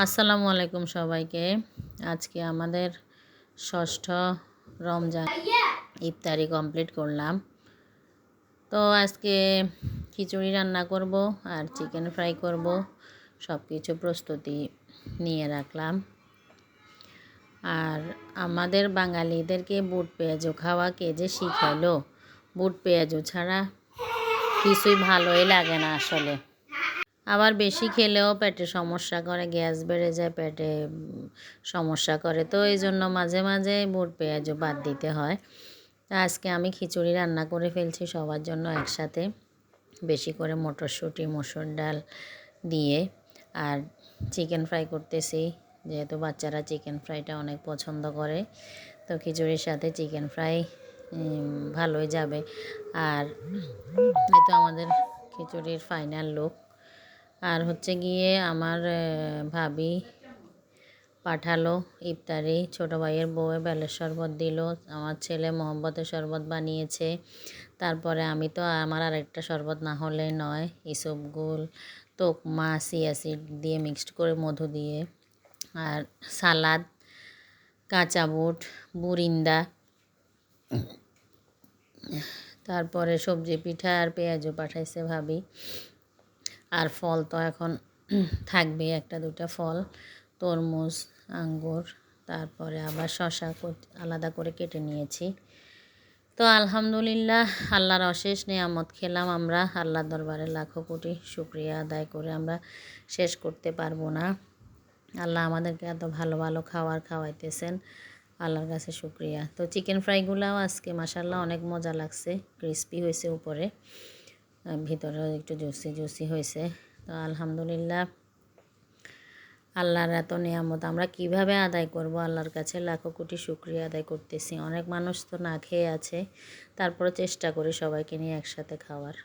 আসসালামু আলাইকুম সবাইকে। আজকে আমাদের ষষ্ঠ রমজান ইফতারি কমপ্লিট করলাম। তো আজকে খিচুড়ি রান্না করব আর চিকেন ফ্রাই করব, সব কিছু প্রস্তুতি নিয়ে রাখলাম। আর আমাদের বাঙালিদেরকে বুট পেঁয়াজু খাওয়া কে যে শিখাইলো, বুট পেঁয়াজু ছাড়া কিছুই ভালোই লাগে না আসলে। আবার বেশি খেলেও পেটে সমস্যা করে, গ্যাস বেড়ে যায়, পেটে সমস্যা করে। তো এই জন্য মাঝে মাঝে বুট পেঁয়াজও বাদ দিতে হয়। তা আজকে আমি খিচুড়ি রান্না করে ফেলছি সবার জন্য একসাথে, বেশি করে মটরশুঁটি মসুর ডাল দিয়ে। আর চিকেন ফ্রাই করতেছি, যেহেতু বাচ্চারা চিকেন ফ্রাইটা অনেক পছন্দ করে। তো খিচুড়ির সাথে চিকেন ফ্রাই ভালোই যাবে। আর এই তো আমাদের খিচুড়ির ফাইনাল লুক। আর হচ্ছে গিয়ে আমার ভাবি পাঠালো ইফতারি, ছোটো ভাইয়ের বউয়ে বেলের শরবত দিল, আমার ছেলে মহব্বতের শরবত বানিয়েছে। তারপরে আমি তো আমার আরেকটা শরবত না হলে নয়, ইসবগুল, তোকমা, চিয়া সিড দিয়ে মিক্সড করে মধু দিয়ে, আর সালাদ, কাঁচা বুট, বুরিন্দা, তারপরে সবজি পিঠা আর পেঁয়াজও পাঠাইছে ভাবি। আর ফল তো এখন থাকবে, একটা দুটা ফল, তরমুজ, আঙ্গুর, তারপরে আবার শশা আলাদা করে কেটে নিয়েছি। তো আলহামদুলিল্লাহ, আল্লাহর অশেষ নেয়ামত খেলাম আমরা। আল্লাহর দরবারে লাখো কোটি শুকরিয়া আদায় করে আমরা শেষ করতে পারবো না। আল্লাহ আমাদেরকে এত ভালো ভালো খাওয়াইতেছেন, আল্লাহর কাছে শুকরিয়া। তো চিকেন ফ্রাইগুলাও আজকে মাশাল্লাহ অনেক মজা লাগছে, ক্রিস্পি হয়েছে উপরে, ভিতরেও একটু জুসি হয়েছে। তো আলহামদুলিল্লাহ, আল্লাহর এত নিয়ামত আমরা কিভাবে আদায় করব, আল্লাহর কাছে লাখো কোটি শুকরিয়া আদায় করতেছি। অনেক মানুষ তো না খেয়ে আছে, তারপরে চেষ্টা করি সবাইকে নিয়ে একসাথে খাওয়ার।